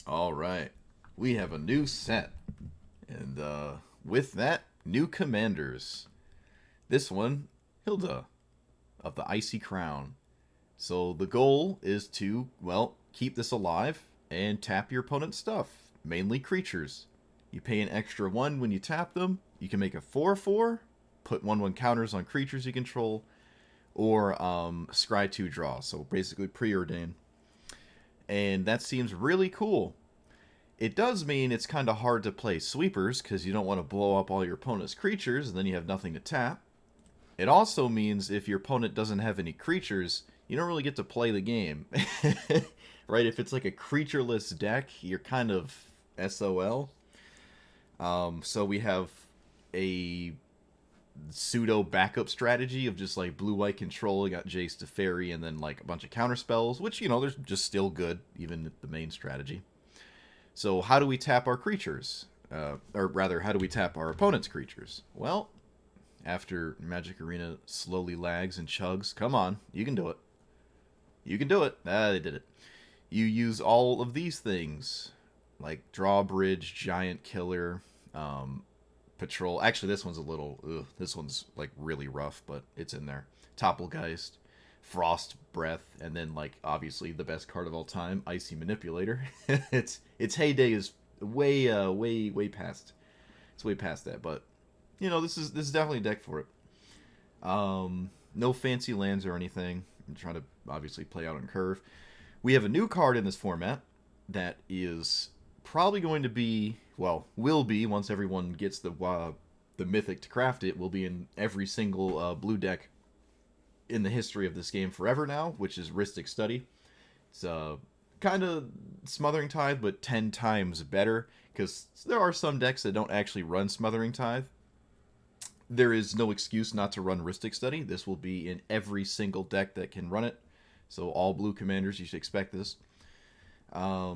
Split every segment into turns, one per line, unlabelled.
All right. We have a new set. And with that, new commanders. This one, Hilda of the Icy Crown. So the goal is to, well, keep this alive and tap your opponent's stuff, mainly creatures. You pay an extra 1 when you tap them. You can make a 4/4, put 1/1 counters on creatures you control, or scry 2 draw. So basically preordain. And that seems really cool. It does mean it's kind of hard to play sweepers because you don't want to blow up all your opponent's creatures and then you have nothing to tap. It also means if your opponent doesn't have any creatures, you don't really get to play the game. Right? If it's like a creatureless deck, you're kind of SOL. So we have a pseudo backup strategy of just like blue-white control. You got Jace to Fairy and then like a bunch of counter spells, which, you know, they're just still good, even the main strategy. So how do we tap our creatures? Or rather, how do we tap our opponent's creatures? Well, after Magic Arena slowly lags and chugs, come on, you can do it. You can do it. Ah, they did it. You use all of these things, like Drawbridge, Giant Killer, Patrol. Actually, this one's a little, this one's like really rough, but it's in there. Topplegeist, Frost Breath, and then like obviously the best card of all time, Icy Manipulator. its heyday is way past. It's way past that, but you know this is definitely a deck for it. No fancy lands or anything. I'm trying to obviously play out on curve. We have a new card in this format that is probably going to be, well, will be once everyone gets the mythic to craft it. Will be in every single blue deck in the history of this game forever now, which is Rhystic Study. It's kind of Smothering Tithe, but 10 times better, because there are some decks that don't actually run Smothering Tithe. There is no excuse not to run Rhystic Study. This will be in every single deck that can run it. So all blue commanders, you should expect this. I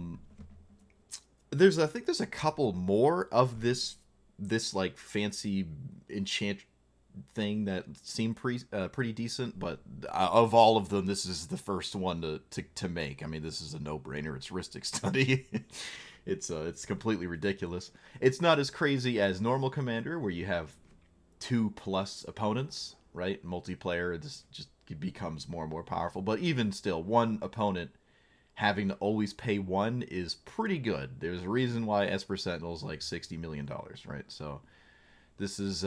think there's a couple more of this like fancy enchant thing that seemed pretty decent, but of all of them, this is the first one to make. I mean, this is a no-brainer. It's Rhystic Study. It's completely ridiculous. It's not as crazy as normal Commander, where you have 2+ opponents, right? Multiplayer, it just becomes more and more powerful. But even still, one opponent having to always pay 1 is pretty good. There's a reason why Esper Sentinel is like $60 million, right? So this is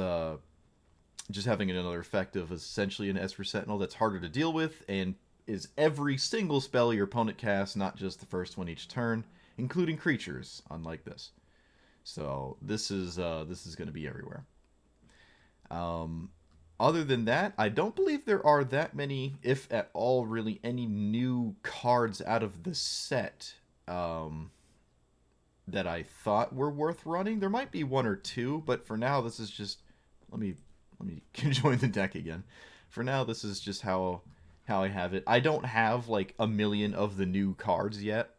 just having another effect of essentially an Esper Sentinel that's harder to deal with and is every single spell your opponent casts, not just the first one each turn, including creatures, unlike this. So this is going to be everywhere. Other than that, I don't believe there are that many, if at all, really any new cards out of the set that I thought were worth running. There might be one or two, but for now, this is just let me join the deck again. For now, this is just how I have it. I don't have like a million of the new cards yet,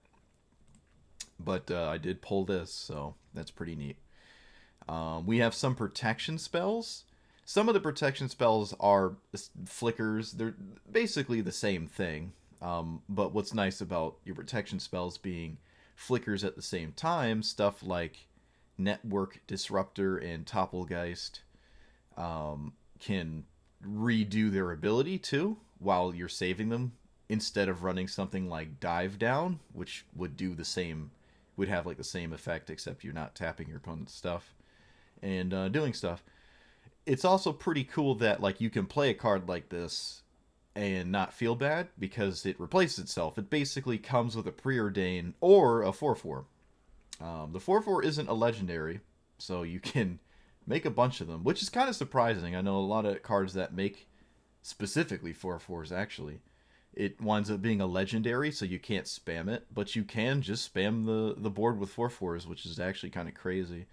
but I did pull this, so that's pretty neat. We have some protection spells. Some of the protection spells are flickers. They're basically the same thing. But what's nice about your protection spells being flickers at the same time, stuff like Network Disruptor and Topplegeist can redo their ability too while you're saving them, instead of running something like Dive Down, which would do the same, would have like the same effect, except you're not tapping your opponent's stuff and doing stuff. It's also pretty cool that like you can play a card like this and not feel bad because it replaces itself. It basically comes with a preordain or a 4/4. The 4/4 isn't a legendary, so you can make a bunch of them, which is kind of surprising. I know a lot of cards that make specifically 4/4s actually. It winds up being a legendary, so you can't spam it, but you can just spam the board with 4/4s, which is actually kind of crazy.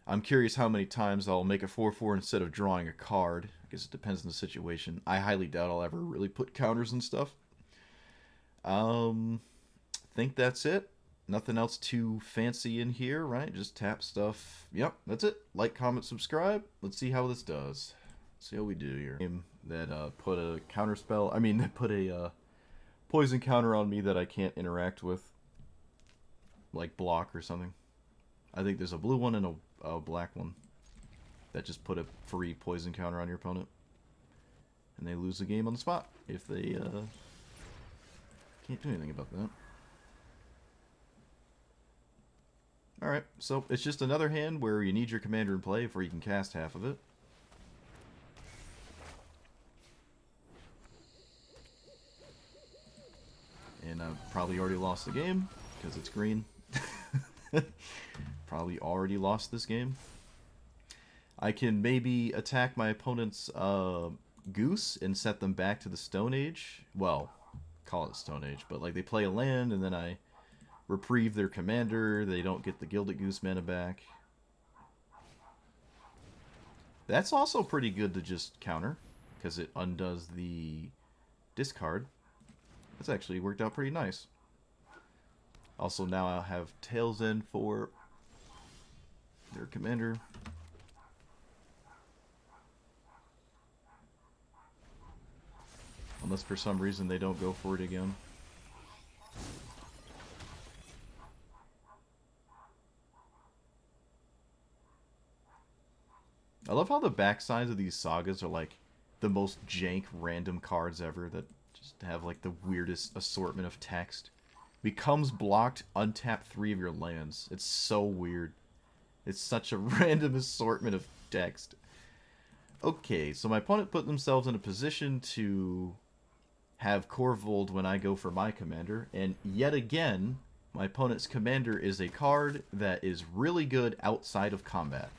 I'm curious how many times I'll make a 4/4 instead of drawing a card. I guess it depends on the situation. I highly doubt I'll ever really put counters and stuff. Think that's it. Nothing else too fancy in here, right? Just tap stuff. Yep, that's it. Like, comment, subscribe. Let's see how this does. See how we do here. That put a counter spell. I mean, that put a poison counter on me that I can't interact with. like block or something. I think there's a blue one and a black one that just put a free poison counter on your opponent, and they lose the game on the spot if they can't do anything about that. Alright, so it's just another hand where you need your commander in play before you can cast half of it. And I've probably already lost the game, because it's green. Probably already lost this game. I can maybe attack my opponent's Goose and set them back to the Stone Age. Well, call it Stone Age, but like they play a land and then I reprieve their commander. They don't get the Gilded Goose mana back. That's also pretty good to just counter, because it undoes the discard. That's actually worked out pretty nice. Also, now I'll have Tails End for their commander. Unless for some reason they don't go for it again. I love how the backsides of these sagas are like the most jank random cards ever that just have like the weirdest assortment of text. Becomes blocked, untap 3 of your lands. It's so weird. It's such a random assortment of text. Okay, so my opponent put themselves in a position to have Korvold when I go for my commander, and yet again, my opponent's commander is a card that is really good outside of combat.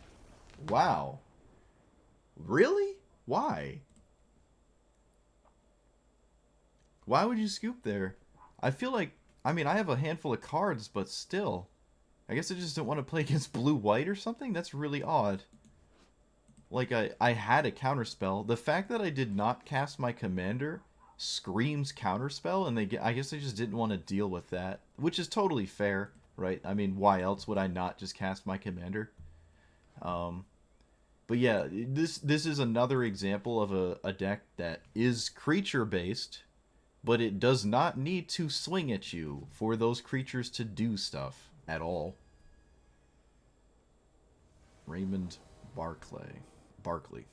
Wow. Really? Why? Why would you scoop there? I feel like, I mean, I have a handful of cards, but still. I guess I just don't want to play against blue-white or something? That's really odd. Like, I had a counterspell. The fact that I did not cast my commander screams counterspell, and I guess they just didn't want to deal with that. Which is totally fair, right? I mean, why else would I not just cast my commander? But yeah, this is another example of a deck that is creature-based, but it does not need to swing at you for those creatures to do stuff at all. Raymond Barclay. Okay,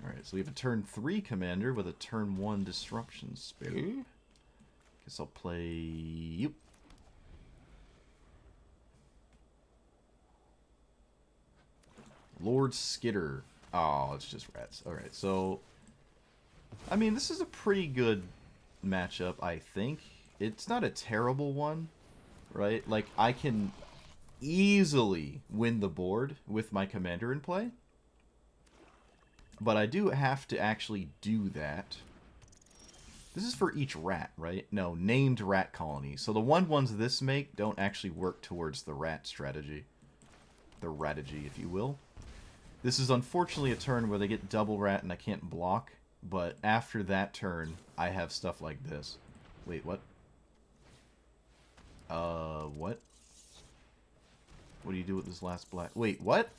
alright, so we have a turn 3 commander with a turn 1 disruption spell. Guess I'll play you. Lord Skitter. Oh, it's just rats. Alright, so I mean, this is a pretty good matchup, I think. It's not a terrible one, right? Like, I can easily win the board with my commander in play. But I do have to actually do that. This is for each rat, right? No, named rat colony. So the ones this make don't actually work towards the rat strategy. The ratagy, if you will. This is unfortunately a turn where they get double rat and I can't block. But after that turn, I have stuff like this. Wait, what? What? What do you do with this last black? Wait, what?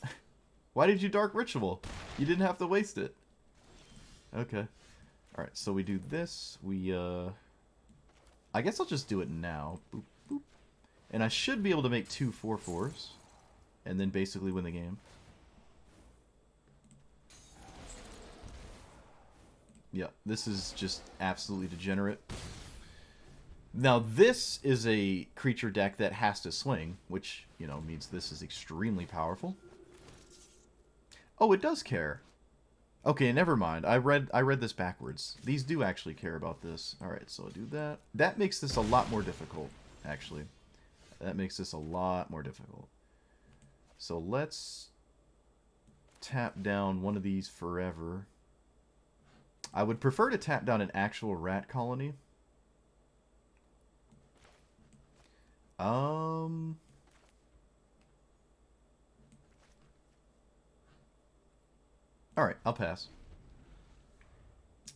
Why did you Dark Ritual? You didn't have to waste it. Okay. Alright, so we do this. We, I guess I'll just do it now. Boop, boop. And I should be able to make 2 4/4s. And then basically win the game. Yeah, this is just absolutely degenerate. Now, this is a creature deck that has to swing, which, you know, means this is extremely powerful. Oh, it does care. Okay, never mind. I read this backwards. These do actually care about this. Alright, so I'll do that. That makes this a lot more difficult, actually. That makes this a lot more difficult. So let's tap down one of these forever. I would prefer to tap down an actual rat colony. Alright, I'll pass.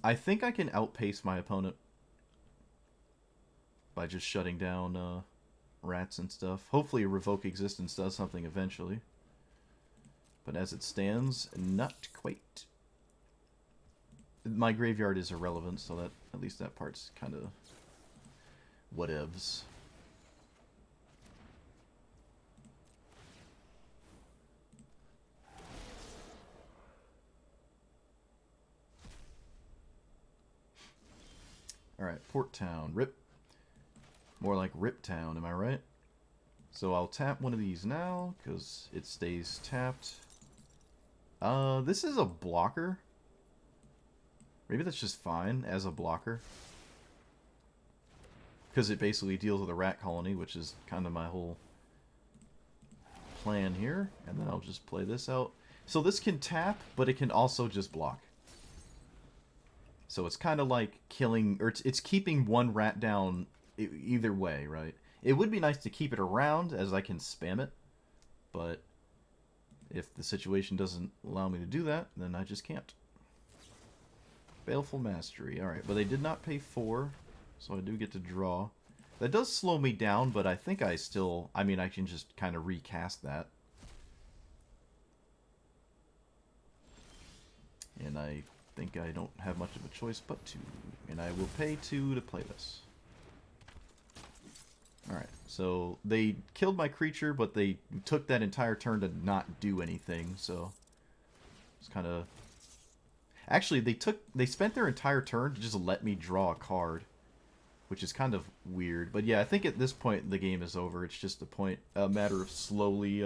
I think I can outpace my opponent by just shutting down rats and stuff. Hopefully Revoke Existence does something eventually. But as it stands, not quite. My graveyard is irrelevant, so that at least that part's kind of Whatevs. Alright, Port Town. Rip. More like Rip Town, am I right? So I'll tap one of these now, because it stays tapped. This is a blocker. Maybe that's just fine as a blocker. Because it basically deals with a rat colony, which is kind of my whole plan here. And then I'll just play this out. So this can tap, but it can also just block. So it's kind of like killing, or it's keeping one rat down either way, right? It would be nice to keep it around, as I can spam it. But if the situation doesn't allow me to do that, then I just can't. Baleful Mastery. Alright, but they did not pay 4, so I do get to draw. That does slow me down, but I think I still... I mean, I can just kind of recast that. And I think I don't have much of a choice but to. And I will pay 2 to play this. Alright, so they killed my creature, but they took that entire turn to not do anything, so... It's kind of... Actually, they spent their entire turn to just let me draw a card, which is kind of weird. But yeah, I think at this point the game is over. It's just a matter of slowly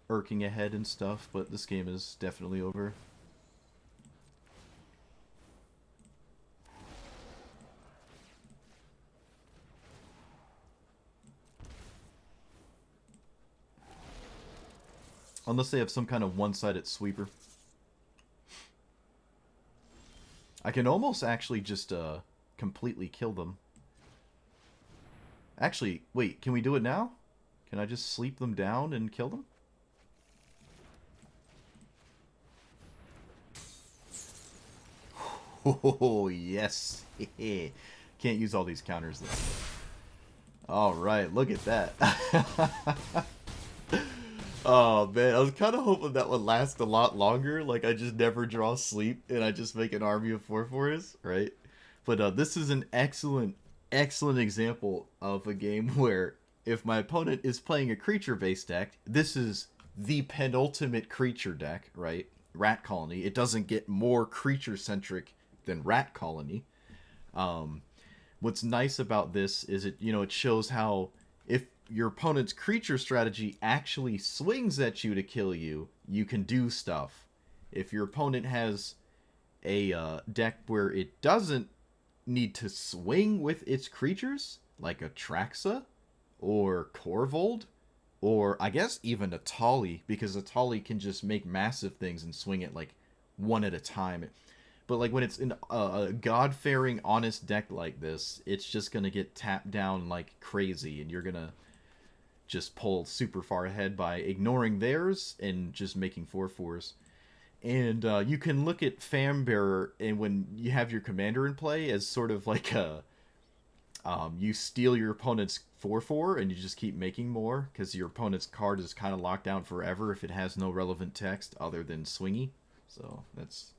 irking ahead and stuff, but this game is definitely over. Unless they have some kind of one-sided sweeper. I can almost actually just completely kill them. Actually, wait, can we do it now? Can I just sleep them down and kill them? Oh, yes. Can't use all these counters though. Alright, look at that. Oh man, I was kind of hoping that would last a lot longer. Like I just never draw sleep and I just make an army of 4/4s, right? But this is an excellent example of a game where if my opponent is playing a creature-based deck, this is the penultimate creature deck, right? Rat Colony. It doesn't get more creature-centric than Rat Colony. What's nice about this is it shows how if your opponent's creature strategy actually swings at you to kill you, you can do stuff. If your opponent has a deck where it doesn't need to swing with its creatures, like a Traxa, or Corvold, or I guess even a Tali, because a Tali can just make massive things and swing it like one at a time. But like when it's in a God-fearing, honest deck like this, it's just going to get tapped down like crazy, and you're going to just pull super far ahead by ignoring theirs and just making 4/4s. And you can look at Fambearer, and when you have your commander in play, as sort of like a... you steal your opponent's 4/4, and you just keep making more, because your opponent's card is kind of locked down forever if it has no relevant text other than swingy. So that's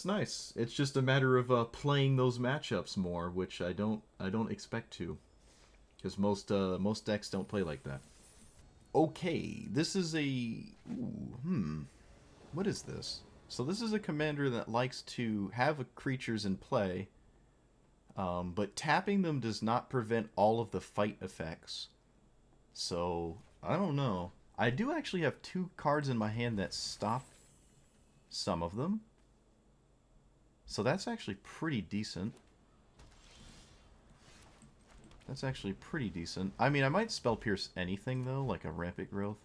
nice. It's just a matter of playing those matchups more, which I don't expect to. Because most decks don't play like that. Okay, this is a... What is this? So this is a commander that likes to have creatures in play, but tapping them does not prevent all of the fight effects. So, I don't know. I do actually have 2 cards in my hand that stop some of them. So that's actually pretty decent. That's actually pretty decent. I mean, I might Spell Pierce anything, though, like a Rampant Growth.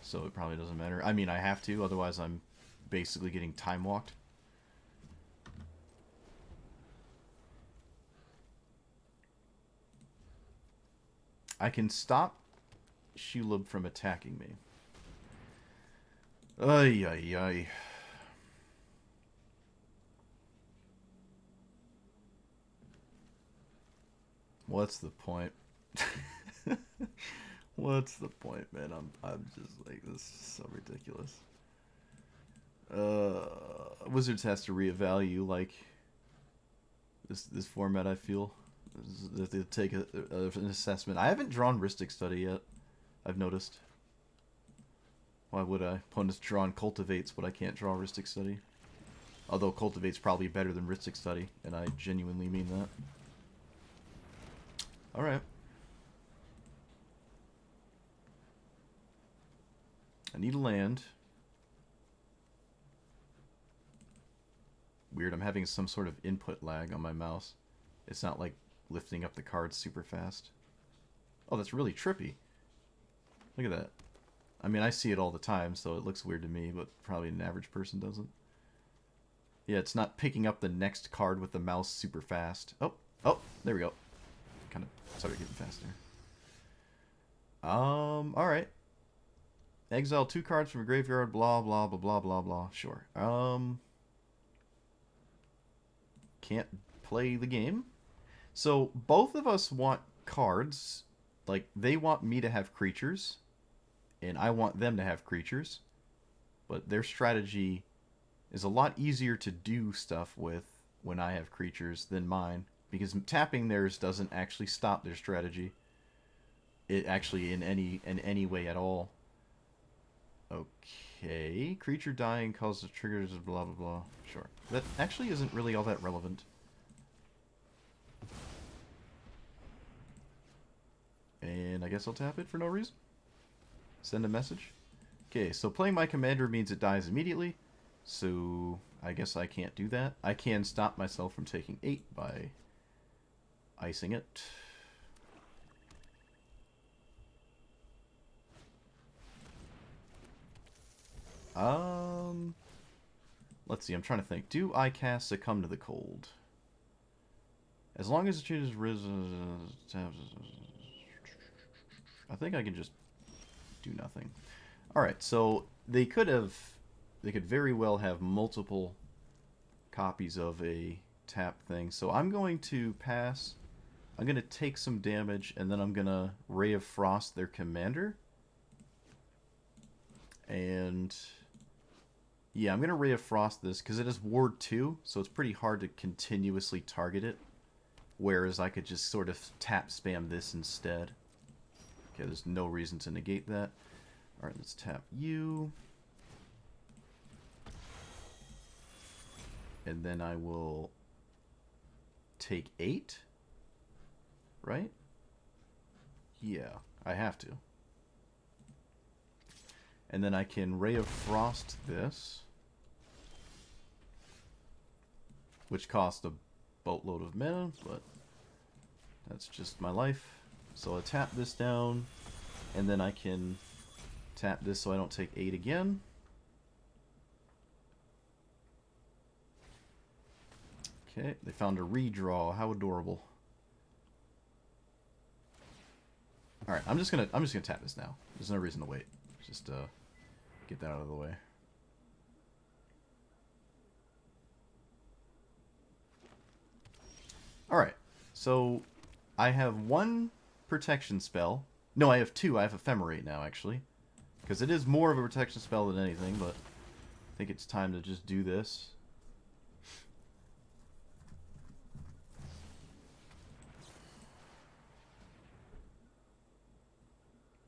So it probably doesn't matter. I mean, I have to, otherwise I'm basically getting Time Walked. I can stop Shelob from attacking me. Ay, ay, ay. What's the point? What's the point, man? I'm just like, this is so ridiculous. Wizards has to reevaluate like this format. I feel that they take an assessment. I haven't drawn Rhystic Study yet. I've noticed. Why would I? Opponent's drawn Cultivates, but I can't draw Rhystic Study. Although Cultivate's probably better than Rhystic Study, and I genuinely mean that. Alright. I need a land. Weird, I'm having some sort of input lag on my mouse. It's not like lifting up the cards super fast. Oh, that's really trippy. Look at that. I mean, I see it all the time, so it looks weird to me, but probably an average person doesn't. Yeah, it's not picking up the next card with the mouse super fast. Oh, there we go. Kind of started getting faster. Alright. Exile 2 cards from a graveyard, blah, blah, blah, blah, blah, blah. Sure. Can't play the game. So, both of us want cards. Like, they want me to have creatures, and I want them to have creatures. But their strategy is a lot easier to do stuff with when I have creatures than mine, because tapping theirs doesn't actually stop their strategy. It actually in any way at all. Okay, creature dying causes triggers, blah blah blah. Sure, that actually isn't really all that relevant. And I guess I'll tap it for no reason. Send a message. Okay, so playing my commander means it dies immediately. So I guess I can't do that. I can stop myself from taking 8 by icing it. Let's see, I'm trying to think. Do I cast Succumb to the Cold? As long as it chooses I think I can just do nothing. Alright, so they could very well have multiple copies of a tap thing. So I'm going to pass. I'm going to take some damage, and then I'm going to Ray of Frost their commander. And yeah, I'm going to Ray of Frost this, because it has Ward 2, so it's pretty hard to continuously target it. Whereas I could just sort of tap spam this instead. Okay, there's no reason to negate that. Alright, let's tap you. And then I will take 8. Right? Yeah, I have to. And then I can Ray of Frost this, which costs a boatload of mana, but that's just my life. So I tap this down, and then I can tap this so I don't take 8 again. Okay, they found a redraw. How adorable. Alright, I'm just gonna tap this now. There's no reason to wait. Just get that out of the way. Alright, so I have 1 protection spell. No, I have 2. I have Ephemerate now, actually. Because it is more of a protection spell than anything, but I think it's time to just do this.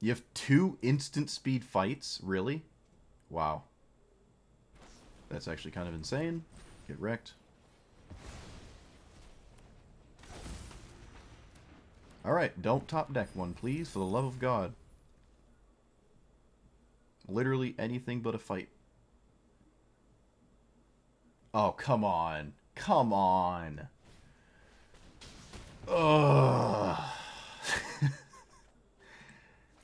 You have 2 instant speed fights? Really? Wow. That's actually kind of insane. Get wrecked. Alright, don't top deck one, please, for the love of God. Literally anything but a fight. Oh, come on. Come on. Ugh.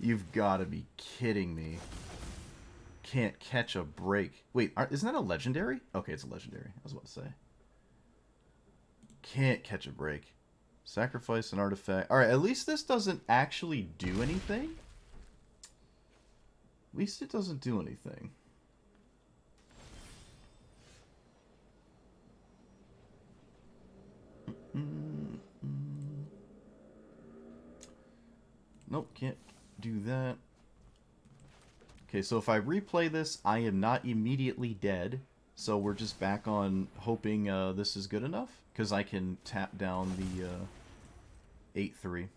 You've got to be kidding me. Can't catch a break. Wait, isn't that a legendary? Okay, it's a legendary. I was about to say. Can't catch a break. Sacrifice an artifact. Alright, at least this doesn't actually do anything. At least it doesn't do anything. Nope, can't do that. Okay, so if I replay this, I am not immediately dead. So we're just back on hoping this is good enough, because I can tap down the 8/3.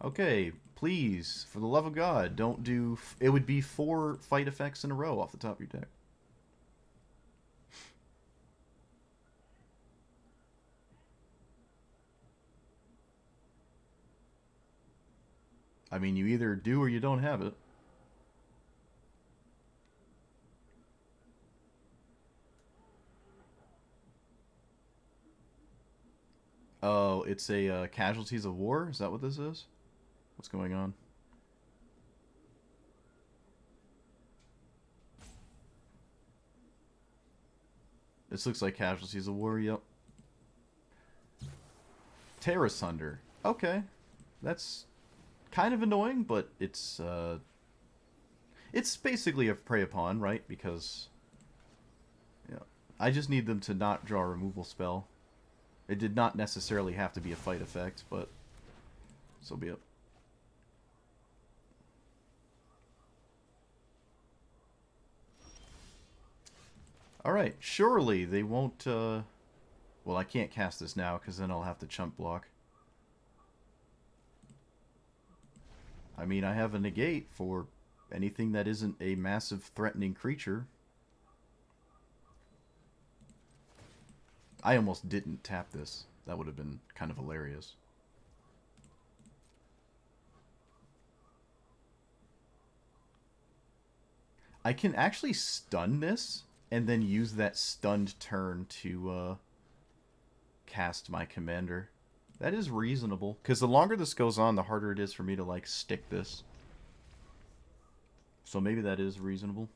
Okay, please, for the love of God, don't do... It would be 4 fight effects in a row off the top of your deck. I mean, you either do or you don't have it. Oh, it's a Casualties of War? Is that what this is? What's going on? This looks like Casualties of War, yep. Terra Sunder. Okay. That's kind of annoying, but it's basically a prey upon, right? Because yeah, I just need them to not draw a removal spell. It did not necessarily have to be a fight effect, but so be it. Alright, surely they won't, well, I can't cast this now, because then I'll have to chump block. I mean, I have a negate for anything that isn't a massive threatening creature. I almost didn't tap this. That would have been kind of hilarious. I can actually stun this, and then use that stunned turn to cast my commander. That is reasonable, because the longer this goes on, the harder it is for me to, like, stick this. So maybe that is reasonable.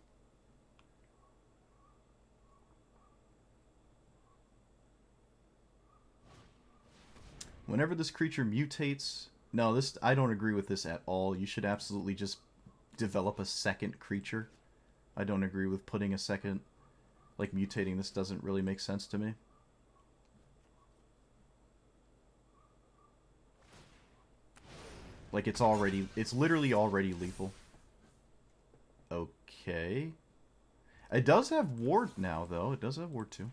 Whenever this creature mutates... No, this I don't agree with this at all. You should absolutely just develop a second creature. I don't agree with putting a second... Like, mutating this doesn't really make sense to me. Like, it's literally already lethal. Okay. It does have Ward now, though. It does have Ward, too.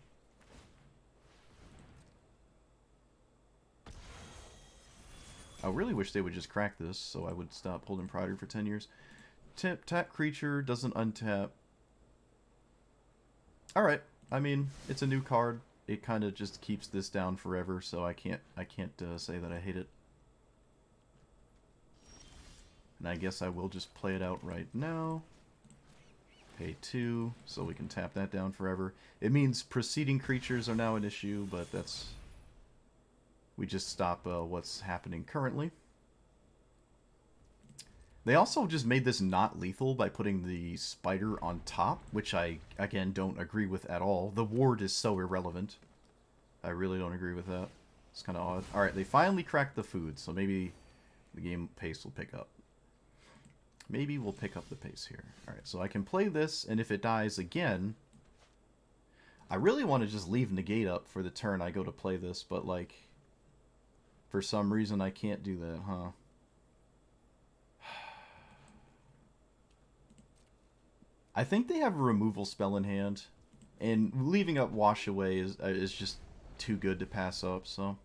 I really wish they would just crack this, so I would stop holding Priority for 10 years. Tap creature, doesn't untap. Alright, I mean, it's a new card. It kind of just keeps this down forever, so I can't say that I hate it. And I guess I will just play it out right now. Pay 2, so we can tap that down forever. It means preceding creatures are now an issue, but that's... We just stop what's happening currently. They also just made this not lethal by putting the spider on top, which I, again, don't agree with at all. The ward is so irrelevant. I really don't agree with that. It's kind of odd. Alright, they finally cracked the food, so maybe the game pace will pick up. Maybe we'll pick up the pace here. Alright, so I can play this, and if it dies again... I really want to just leave negate up for the turn I go to play this, but, like... For some reason I can't do that, huh? I think they have a removal spell in hand, and leaving up Wash Away is just too good to pass up, so...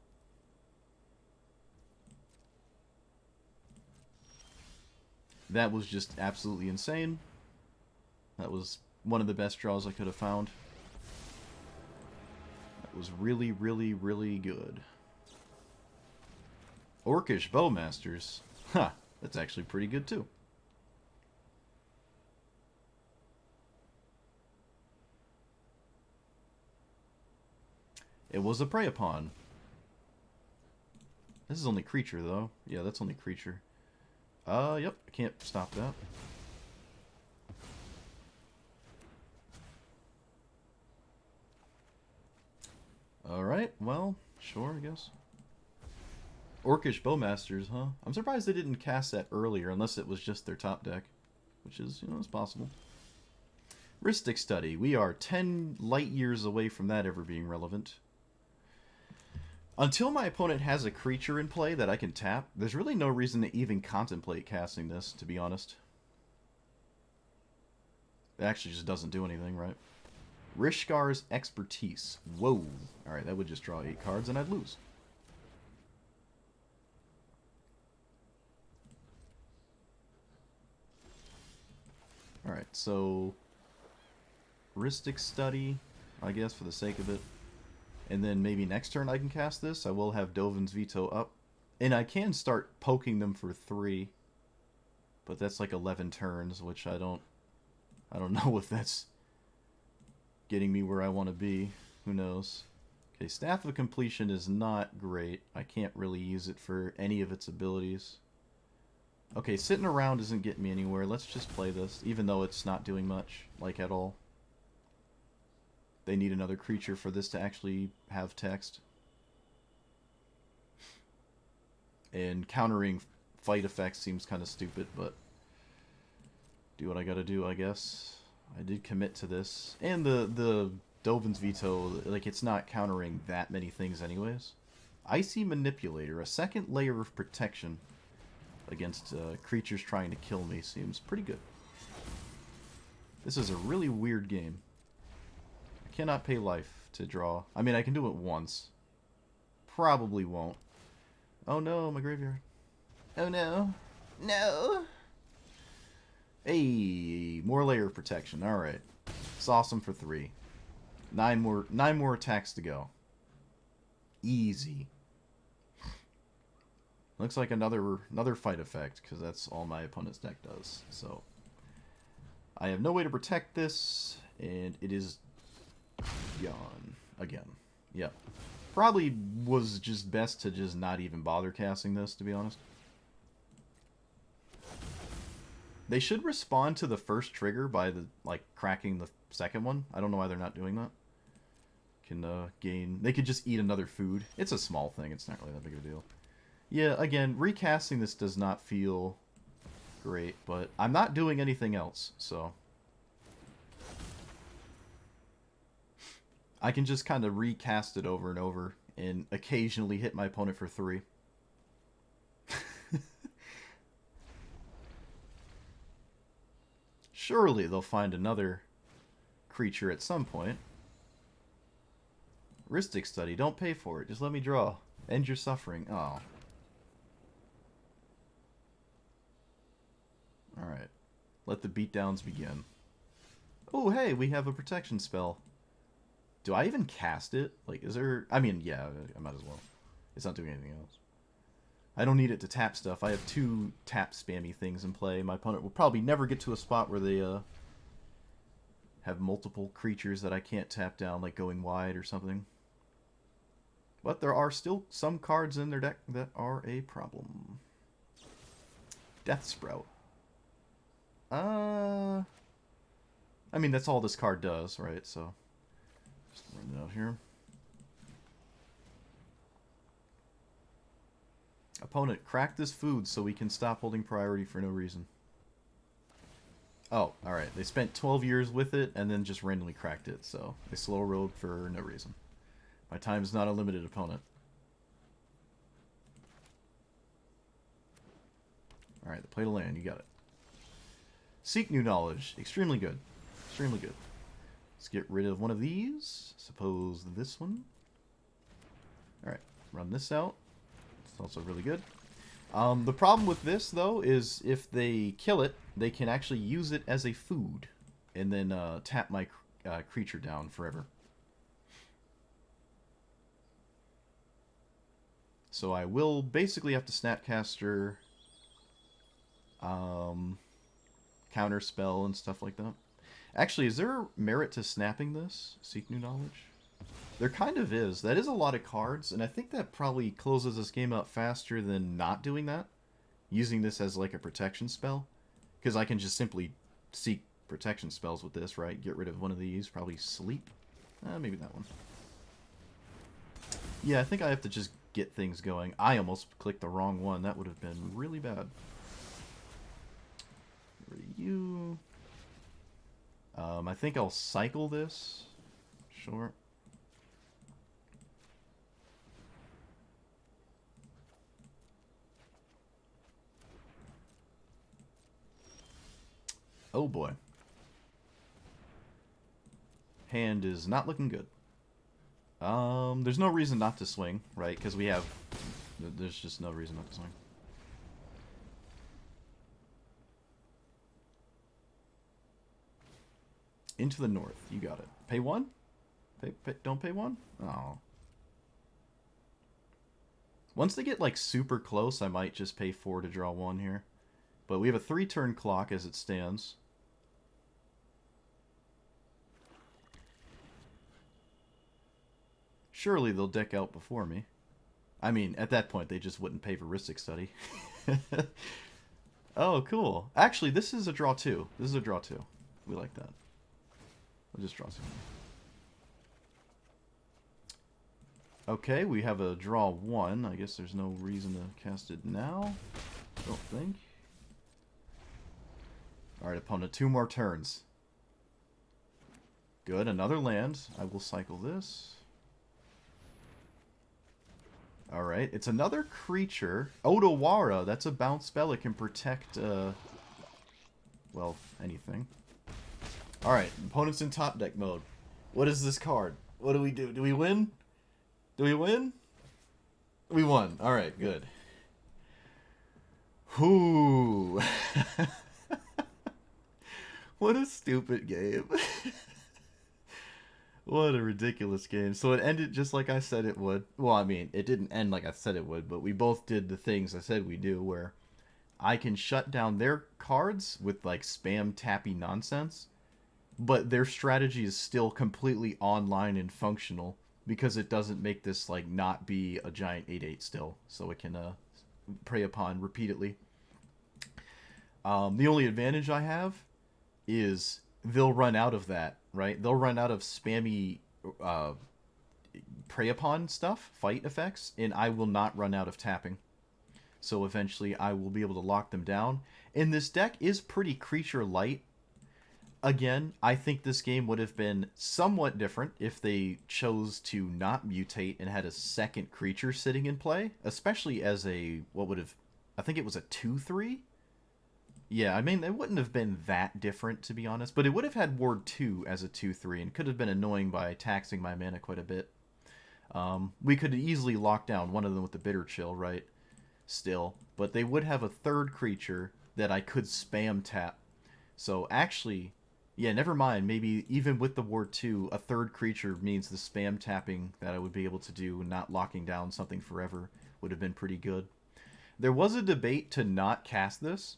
That was just absolutely insane. That was one of the best draws I could have found. That was really, really, really good. Orcish Bowmasters. Huh, that's actually pretty good too. It was a prey upon. This is only creature though. Yeah, that's only creature. Yep, I can't stop that. Alright, well, sure, I guess. Orcish Bowmasters, huh? I'm surprised they didn't cast that earlier, unless it was just their top deck. Which is, you know, it's possible. Rhystic Study. We are 10 light years away from that ever being relevant. Until my opponent has a creature in play that I can tap, there's really no reason to even contemplate casting this, to be honest. It actually just doesn't do anything, right? Rishkar's Expertise. Whoa. Alright, that would just draw 8 cards and I'd lose. Alright, so Rhystic Study, I guess, for the sake of it. And then maybe next turn I can cast this. I will have Dovin's Veto up. And I can start poking them for 3. But that's like 11 turns, which I don't know if that's getting me where I want to be. Who knows? Okay, Staff of Completion is not great. I can't really use it for any of its abilities. Okay, sitting around isn't getting me anywhere. Let's just play this, even though it's not doing much, like at all. They need another creature for this to actually have text. And countering fight effects seems kind of stupid, but do what I gotta do, I guess. I did commit to this. And the Dovin's Veto, like, it's not countering that many things anyways. Icy Manipulator, a second layer of protection against creatures trying to kill me, seems pretty good. This is a really weird game. I cannot pay life to draw. I mean, I can do it once. Probably won't. Oh no, my graveyard. Oh no. No! Hey, more layer of protection. Alright. It's awesome for 3. 9 more attacks to go. Easy. Looks like another fight effect, because that's all my opponent's deck does. So I have no way to protect this, and it is gone again. Yep. Probably was just best to just not even bother casting this, to be honest. They should respond to the first trigger by cracking the second one. I don't know why they're not doing that. Can gain. They could just eat another food. It's a small thing. It's not really that big of a deal. Yeah, again, recasting this does not feel great, but I'm not doing anything else, so I can just kind of recast it over and over and occasionally hit my opponent for 3. Surely they'll find another creature at some point. Rhystic Study, don't pay for it. Just let me draw. End your suffering. Oh. Alright. Let the beatdowns begin. Oh, hey, we have a protection spell. Do I even cast it? Like, is there... I mean, yeah, I might as well. It's not doing anything else. I don't need it to tap stuff. I have 2 tap spammy things in play. My opponent will probably never get to a spot where they have multiple creatures that I can't tap down, like going wide or something. But there are still some cards in their deck that are a problem. Death Sprout. I mean, that's all this card does, right? So, just run it out here. Opponent, crack this food so we can stop holding priority for no reason. Oh, alright. They spent 12 years with it and then just randomly cracked it, so they slow rolled for no reason. My time is not a limited opponent. Alright, the play to land, you got it. Seek new knowledge. Extremely good. Extremely good. Let's get rid of one of these. Suppose this one. Alright, run this out. It's also really good. The problem with this, though, is if they kill it, they can actually use it as a food. And then tap my creature down forever. So I will basically have to Snapcaster, counter spell and stuff like that. Actually, is there merit to snapping this? Seek new knowledge? There kind of is. That is a lot of cards, and I think that probably closes this game out faster than not doing that. Using this as like a protection spell. Because I can just simply seek protection spells with this, right? Get rid of one of these, probably sleep. Maybe that one. Yeah, I think I have to just get things going. I almost clicked the wrong one. That would have been really bad. Get rid of you. I think I'll cycle this. Sure. Oh boy. hand is not looking good. There's no reason not to swing, right? Because we have... There's just no reason not to swing. Into the north. You got it. Pay one? Don't pay one? Oh. Once they get, like, super close, I might just pay 4 to draw 1 here. But we have a 3-turn clock as it stands. Surely they'll deck out before me. I mean, at that point, they just wouldn't pay for Rhystic Study. Oh, cool. Actually, this is a draw 2. This is a draw 2. We like that. We'll just draw 2. Okay, we have a draw 1. I guess there's no reason to cast it now. Don't think. Alright, opponent, 2 more turns. Good, another land. I will cycle this. Alright, it's another creature. Odawara, that's a bounce spell. It can protect, well, anything. Alright, opponent's in top deck mode. What is this card? What do we do? Do we win? Do we win? We won. Alright, good. Whoo. What a stupid game. What a ridiculous game. So it ended just like I said it would. Well, I mean, it didn't end like I said it would, but we both did the things I said we do, where I can shut down their cards with, like, spam tappy nonsense, but their strategy is still completely online and functional, because it doesn't make this, like, not be a giant 8/8 still, so it can prey upon repeatedly. The only advantage I have is they'll run out of that, right? They'll run out of spammy prey upon stuff, fight effects, and I will not run out of tapping. So eventually I will be able to lock them down. And this deck is pretty creature light. Again, I think this game would have been somewhat different if they chose to not mutate and had a second creature sitting in play, especially as a, what would have, I think it was a 2/3? Yeah, I mean, it wouldn't have been that different, to be honest, but it would have had Ward 2 as a 2/3 and could have been annoying by taxing my mana quite a bit. We could easily lock down one of them with the Bitter Chill, right? Still, but they would have a third creature that I could spam tap. So actually, yeah, never mind, maybe even with the Ward 2, a third creature means the spam tapping that I would be able to do, not locking down something forever, would have been pretty good. There was a debate to not cast this,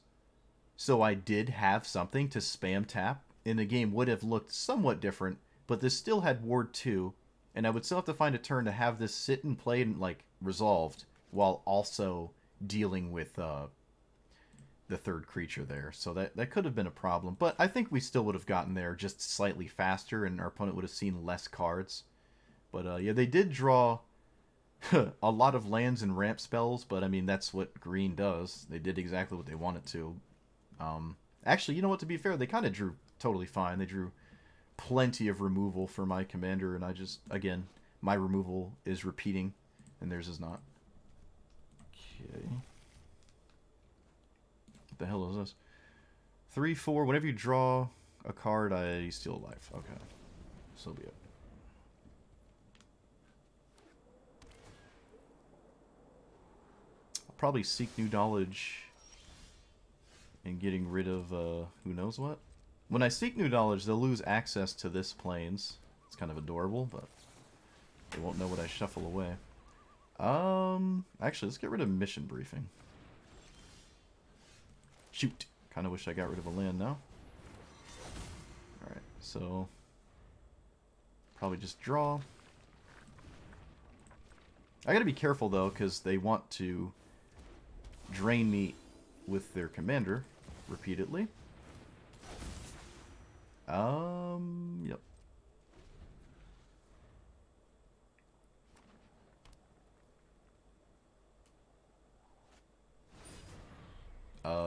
so I did have something to spam tap, and the game would have looked somewhat different, but this still had Ward 2, and I would still have to find a turn to have this sit and play and, like, resolved, while also dealing with the third creature there. So that could have been a problem, but I think we still would have gotten there just slightly faster, and our opponent would have seen less cards. But yeah, they did draw a lot of lands and ramp spells, but I mean, that's what green does. They did exactly what they wanted to. Actually, you know what, to be fair, they kind of drew totally fine. They drew plenty of removal for my commander, and I just, again, my removal is repeating, and theirs is not. Okay. What the hell is this? 3/4, whenever you draw a card, I steal a life. Okay. So be it. I'll probably seek new knowledge and getting rid of who knows what. When I seek new knowledge, they'll lose access to this plains. It's kind of adorable, but they won't know what I shuffle away. Actually, let's get rid of mission briefing. Shoot. Kind of wish I got rid of a land now. Alright, so probably just draw. I gotta be careful though, because they want to drain me with their commander repeatedly. Yep.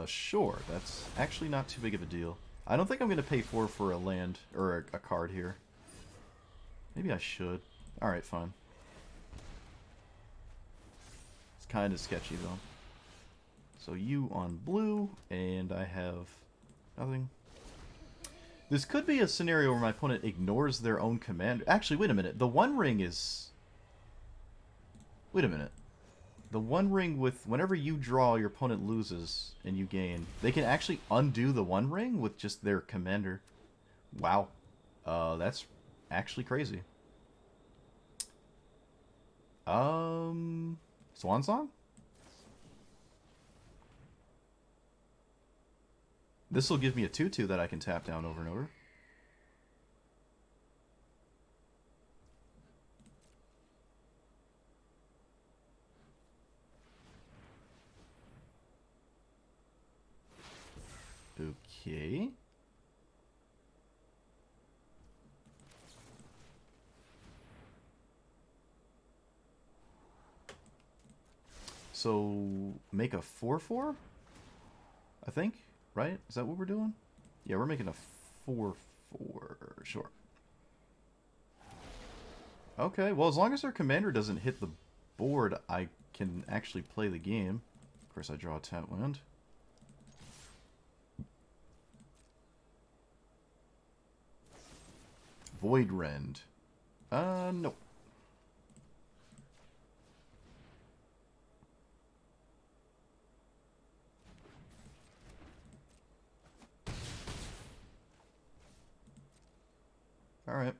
Sure. That's actually not too big of a deal. I don't think I'm gonna pay 4 for a land, or a card here. Maybe I should. Alright, fine. It's kind of sketchy though. So you on blue, and I have nothing. This could be a scenario where my opponent ignores their own commander. Actually, wait a minute. The One Ring is... Wait a minute. The One Ring with... Whenever you draw, your opponent loses and you gain. They can actually undo the One Ring with just their commander. Wow. That's actually crazy. Swan Song? This will give me a 2/2 that I can tap down over and over. Okay. So, make a 4/4? I think, right? Is that what we're doing? Yeah, we're making a 4/4. Sure. Okay, well, as long as our commander doesn't hit the board, I can actually play the game. Of course, I draw a tap land. Void Rend. Nope. Alright.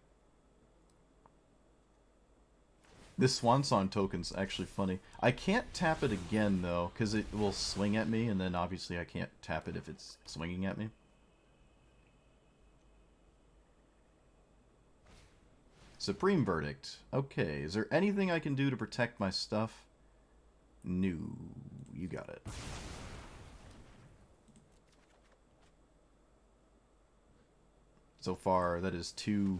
This Swan Song token's actually funny. I can't tap it again, though, because it will swing at me, and then obviously I can't tap it if it's swinging at me. Supreme Verdict. Okay, is there anything I can do to protect my stuff? No, you got it. So far, that is 2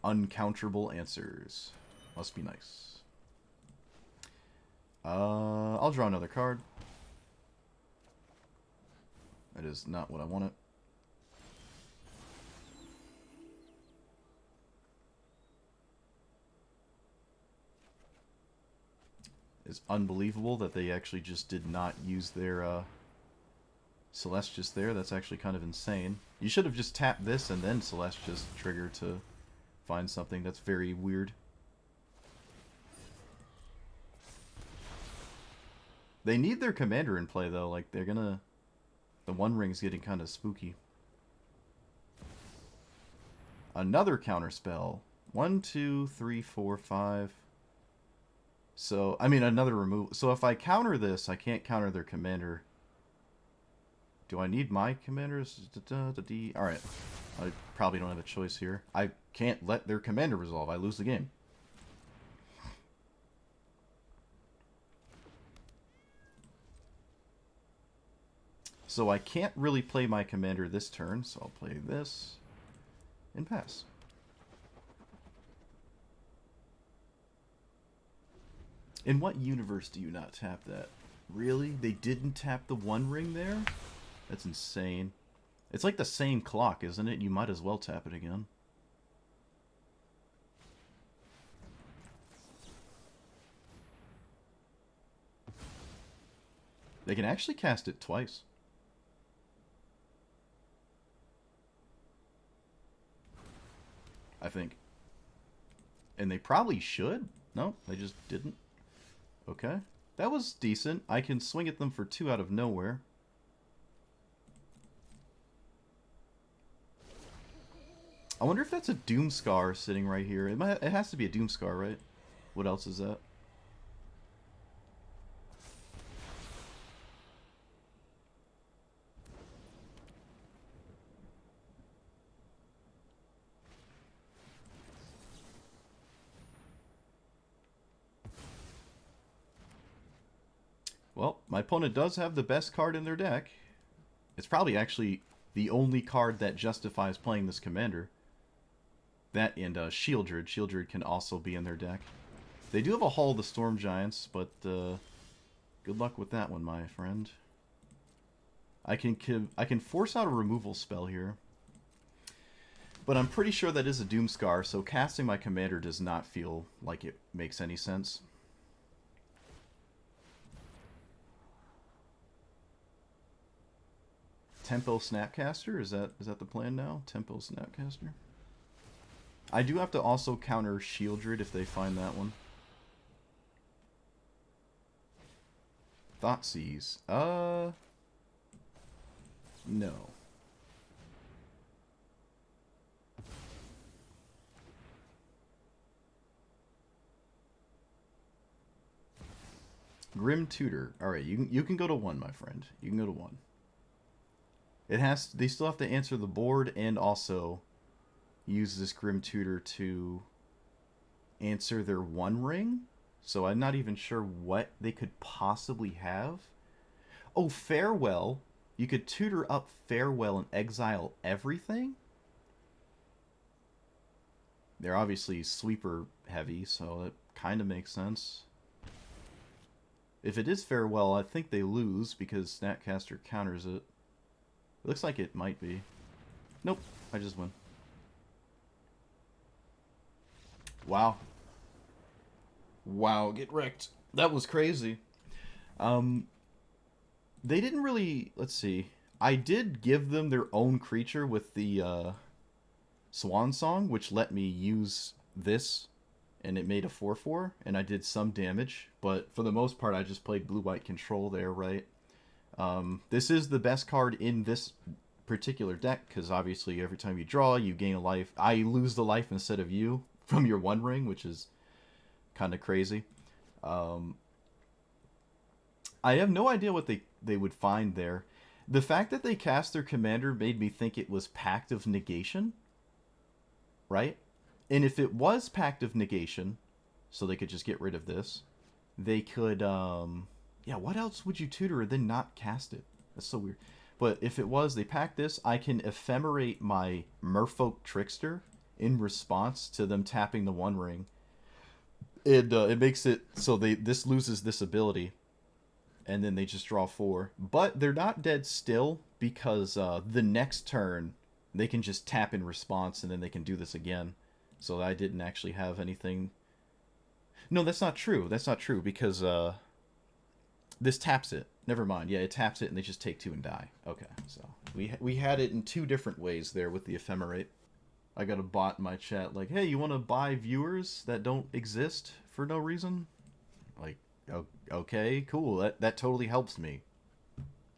uncounterable answers. Must be nice. I'll draw another card. That is not what I wanted. It's unbelievable that they actually just did not use their Celeste just there. That's actually kind of insane. You should have just tapped this and then Celeste just trigger to find something. That's very weird. They need their commander in play, though. Like, they're gonna... The One Ring's getting kind of spooky. Another counter spell. 1, 2, 3, 4, 5. So, I mean, another removal. So if I counter this, I can't counter their commander. Do I need my commanders? Alright. I probably don't have a choice here. I can't let their commander resolve. I lose the game. So I can't really play my commander this turn, so I'll play this and pass. In what universe do you not tap that? Really? They didn't tap the One Ring there? That's insane. It's like the same clock, isn't it? You might as well tap it again. They can actually cast it twice. I think. And they probably should. No, they just didn't. Okay. That was decent. I can swing at them for 2 out of nowhere. I wonder if that's a Doomscar sitting right here. It has to be a Doomscar, right? What else is that? Well, my opponent does have the best card in their deck. It's probably actually the only card that justifies playing this commander. That and Shieldred. Shieldred can also be in their deck. They do have a Hall of the Storm Giants, but good luck with that one, my friend. I can force out a removal spell here. But I'm pretty sure that is a Doomscar, so casting my commander does not feel like it makes any sense. Tempo Snapcaster, is that the plan now? Tempo Snapcaster? I do have to also counter Shieldred if they find that one. Thoughtseize. No. Grim Tutor. Alright, you can go to 1, my friend. You can go to 1. They still have to answer the board and also use this Grim Tutor to answer their 1 ring. So I'm not even sure what they could possibly have. Oh, Farewell. You could tutor up Farewell and exile everything? They're obviously sweeper heavy, so it kind of makes sense. If it is Farewell, I think they lose because Snapcaster counters it. It looks like it might be. Nope, I just win. Wow. Wow, get wrecked. That was crazy. They didn't really... Let's see. I did give them their own creature with the Swan Song, which let me use this, and it made a 4/4, and I did some damage. But for the most part, I just played blue-white control there, right? This is the best card in this particular deck, because obviously every time you draw, you gain a life. I lose the life instead of you from your 1 ring, which is kind of crazy. I have no idea what they would find there. The fact that they cast their commander made me think it was Pact of Negation, right? And if it was Pact of Negation, so they could just get rid of this, they could, yeah, what else would you tutor and then not cast it? That's so weird. But if it was, they pack this, I can ephemerate my Merfolk Trickster in response to them tapping the 1 ring. It makes it so this loses this ability, and then they just draw 4. But they're not dead still, because the next turn they can just tap in response, and then they can do this again. So I didn't actually have anything. No, that's not true. That's not true, because this taps it. Never mind. Yeah, it taps it, and they just take 2 and die. Okay, so we had it in 2 different ways there with the ephemerate. I got a bot in my chat like, hey, you want to buy viewers that don't exist for no reason? Like, okay, cool. That totally helps me.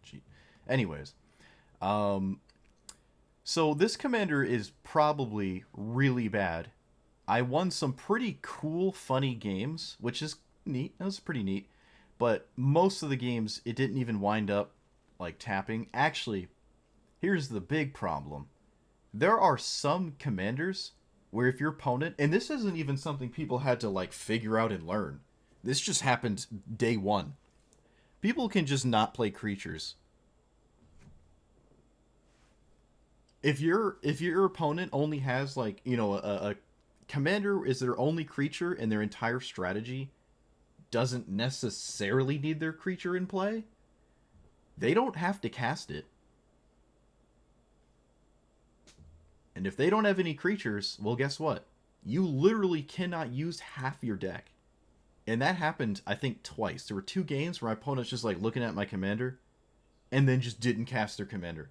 Gee. Anyways, so this commander is probably really bad. I won some pretty cool, funny games, which is neat. That was pretty neat. But most of the games, it didn't even wind up like tapping. Actually, here's the big problem. There are some commanders where if your opponent, and this isn't even something people had to like figure out and learn. This just happened day 1. People can just not play creatures. If your opponent only has like, you know, a commander is their only creature and their entire strategy doesn't necessarily need their creature in play, they don't have to cast it. And if they don't have any creatures, well, guess what? You literally cannot use half your deck. And that happened, I think, twice. There were 2 games where my opponent's just like looking at my commander and then just didn't cast their commander.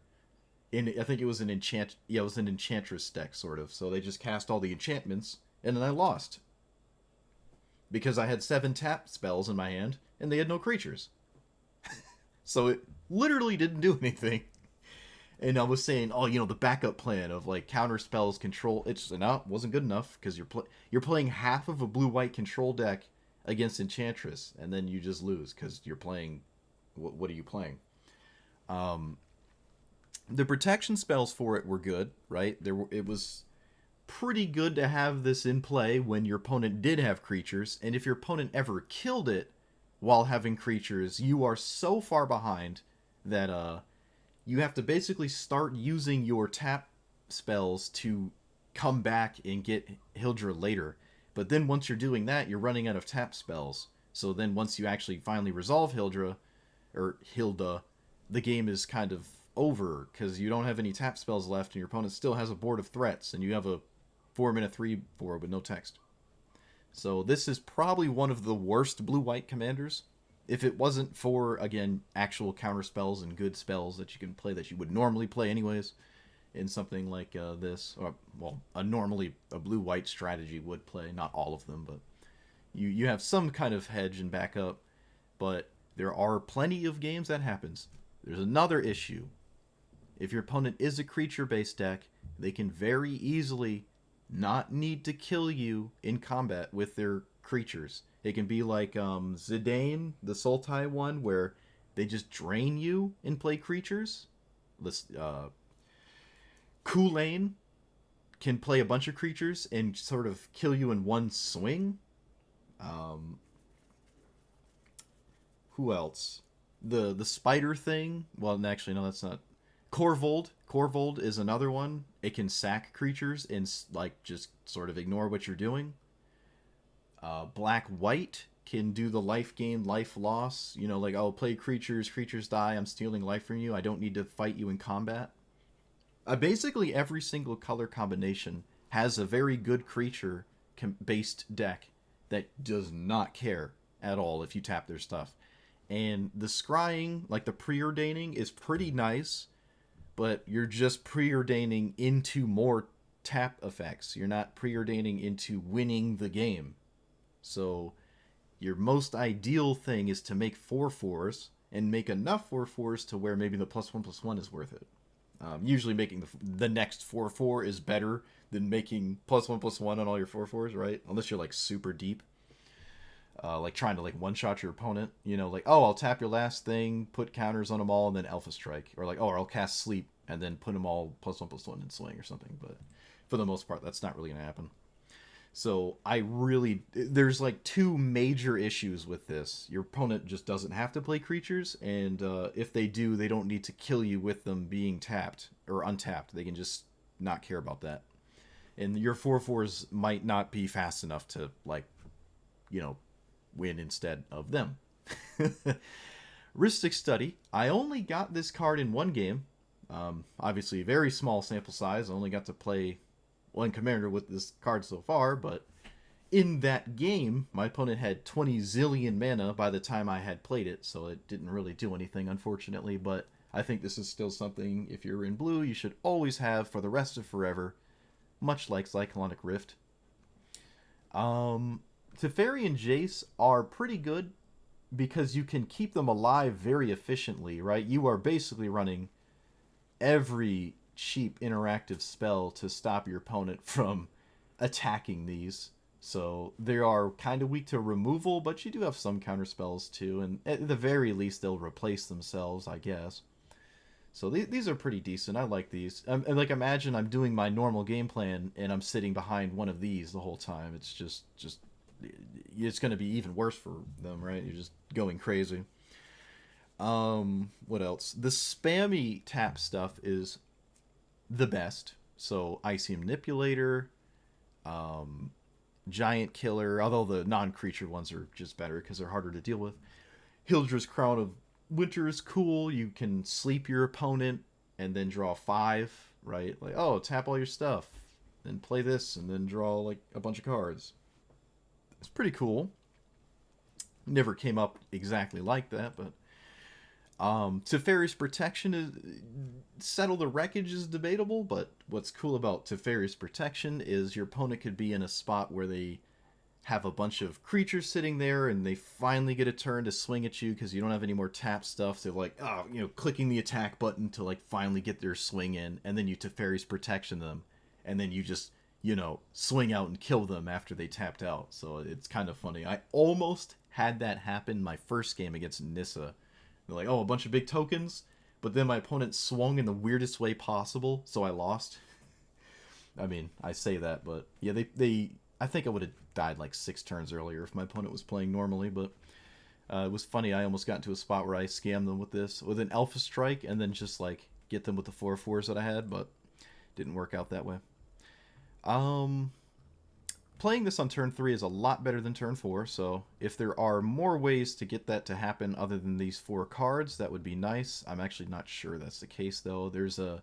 And I think it was an it was an Enchantress deck, sort of. So they just cast all the enchantments, and then I lost. Because I had 7 tap spells in my hand, and they had no creatures. So it literally didn't do anything. And I was saying, oh, you know, the backup plan of like counter spells, control. It's no, wasn't good enough because you're playing half of a blue-white control deck against Enchantress, and then you just lose because you're playing. What are you playing? The protection spells for it were good, right? It was pretty good to have this in play when your opponent did have creatures, and if your opponent ever killed it while having creatures, you are so far behind that you have to basically start using your tap spells to come back and get Hildra later. But then once you're doing that, you're running out of tap spells. So then once you actually finally resolve Hildra, or Hilda, the game is kind of over because you don't have any tap spells left and your opponent still has a board of threats and you have a 4-mana 3/4 with no text. So this is probably one of the worst blue-white commanders If it wasn't for, again, actual counter spells and good spells that you can play that you would normally play anyways in something like this, or, well, a blue-white strategy would play, not all of them, but you have some kind of hedge and backup, but there are plenty of games that happens. There's another issue. If your opponent is a creature-based deck, they can very easily not need to kill you in combat with their creatures. It can be like Zidane, the Sultai one, where they just drain you and play creatures. Kulane can play a bunch of creatures and sort of kill you in one swing. Um, who else? The spider thing. Well, actually, no, that's not. Corvold. Corvold is another one. It can sack creatures and like just sort of ignore what you're doing. Black white can do the life gain, life loss. You know, like, oh, play creatures, creatures die. I'm stealing life from you. I don't need to fight you in combat. Basically, every single color combination has a very good creature based deck that does not care at all if you tap their stuff. And the scrying, like the preordaining, is pretty nice, but you're just preordaining into more tap effects. You're not preordaining into winning the game. So your most ideal thing is to make 4/4s and make enough 4/4s to where maybe the +1/+1 is worth it. Usually making the next 4/4 is better than making +1/+1 on all your 4/4s, right? Unless you're like super deep. Like trying to like one-shot your opponent, you know, like, oh, I'll tap your last thing, put counters on them all, and then Alpha Strike. Or like, oh, or I'll cast Sleep, and then put them all +1/+1 and swing or something. But for the most part, that's not really going to happen. So there's like two major issues with this. Your opponent just doesn't have to play creatures, and if they do, they don't need to kill you with them being tapped or untapped. They can just not care about that. And your 4/4s might not be fast enough to, like, you know, win instead of them. Rhystic Study. I only got this card in one game. Obviously, very small sample size. I only got to play one commander with this card so far, but in that game, my opponent had 20 zillion mana by the time I had played it, so it didn't really do anything, unfortunately, but I think this is still something, if you're in blue, you should always have for the rest of forever, much like Cyclonic Rift. Teferi and Jace are pretty good because you can keep them alive very efficiently, right? You are basically running every cheap interactive spell to stop your opponent from attacking these. So they are kind of weak to removal, but you do have some counter spells too, and at the very least they'll replace themselves, I guess. So these are pretty decent. I like these. Like, imagine I'm doing my normal game plan and I'm sitting behind one of these the whole time. It's just it's going to be even worse for them, right? You're just going crazy. What else? The spammy tap stuff is the best. So Icy Manipulator, Giant Killer, although the non-creature ones are just better because they're harder to deal with. Hildra's Crown of Winter is cool. You can sleep your opponent and then draw 5, right? Like, oh, tap all your stuff, then play this, and then draw like a bunch of cards. It's pretty cool. Never came up exactly like that, but Teferi's Protection is Settle the Wreckage is debatable, but what's cool about Teferi's Protection is your opponent could be in a spot where they have a bunch of creatures sitting there and they finally get a turn to swing at you because you don't have any more tap stuff. They're like, oh, you know, clicking the attack button to like finally get their swing in, and then you Teferi's Protection them, and then you just, you know, swing out and kill them after they tapped out. So it's kind of funny. I almost had that happen my first game against Nissa. They're like, oh, a bunch of big tokens, but then my opponent swung in the weirdest way possible, so I lost. I mean, I say that, but yeah, they I think I would have died like 6 turns earlier if my opponent was playing normally, but it was funny. I almost got into a spot where I scammed them with an Alpha Strike and then just like get them with the 4/4s that I had, but didn't work out that way. Playing this on turn 3 is a lot better than turn 4, so if there are more ways to get that to happen other than these 4 cards, that would be nice. I'm actually not sure that's the case, though. There's a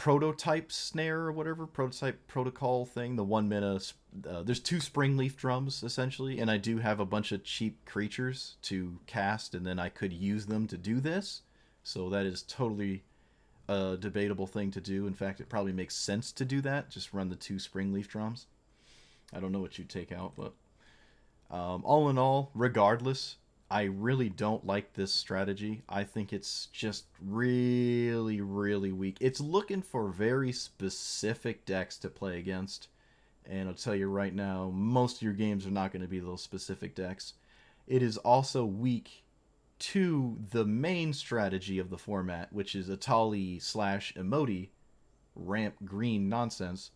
prototype snare or whatever, prototype protocol thing, the 1 mana. There's 2 Springleaf drums essentially, and I do have a bunch of cheap creatures to cast, and then I could use them to do this. So that is totally a debatable thing to do. In fact, it probably makes sense to do that. Just run the 2 Springleaf drums. I don't know what you take out, but all in all, regardless, I really don't like this strategy. I think it's just really, really weak. It's looking for very specific decks to play against. And I'll tell you right now, most of your games are not going to be those specific decks. It is also weak to the main strategy of the format, which is Atali / Emoti, ramp green nonsense.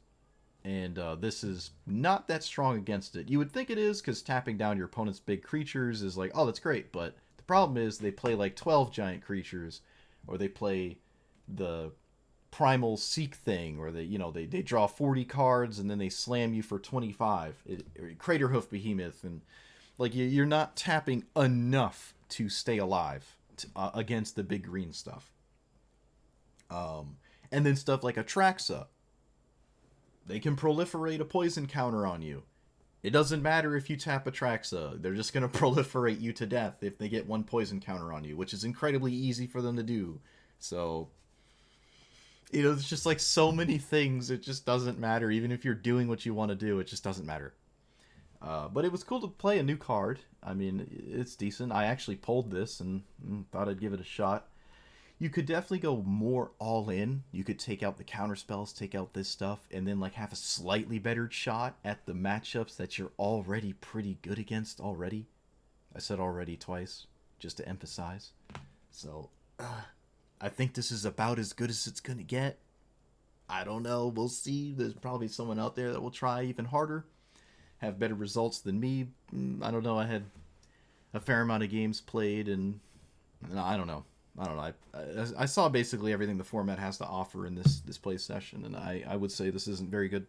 And this is not that strong against it. You would think it is, because tapping down your opponent's big creatures is like, oh, that's great. But the problem is they play like 12 giant creatures, or they play the primal seek thing, or they draw 40 cards and then they slam you for 25. Craterhoof Behemoth, and like you're not tapping enough to stay alive against the big green stuff. And then stuff like Atraxa. They can proliferate a poison counter on you. It doesn't matter if you tap Atraxa. They're just going to proliferate you to death if they get 1 poison counter on you, which is incredibly easy for them to do. So, it's just like so many things. It just doesn't matter. Even if you're doing what you want to do, it just doesn't matter. But it was cool to play a new card. I mean, it's decent. I actually pulled this and thought I'd give it a shot. You could definitely go more all in. You could take out the counter spells, take out this stuff, and then like have a slightly better shot at the matchups that you're already pretty good against already. I said already twice, just to emphasize. So, I think this is about as good as it's going to get. I don't know. We'll see. There's probably someone out there that will try even harder, have better results than me. I don't know. I had a fair amount of games played, and I don't know. I saw basically everything the format has to offer in this play session, and I would say this isn't very good.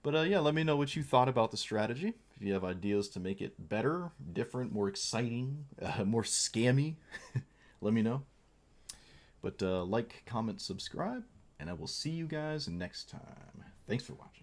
But yeah, let me know what you thought about the strategy. If you have ideas to make it better, different, more exciting, more scammy, let me know. But like, comment, subscribe, and I will see you guys next time. Thanks for watching.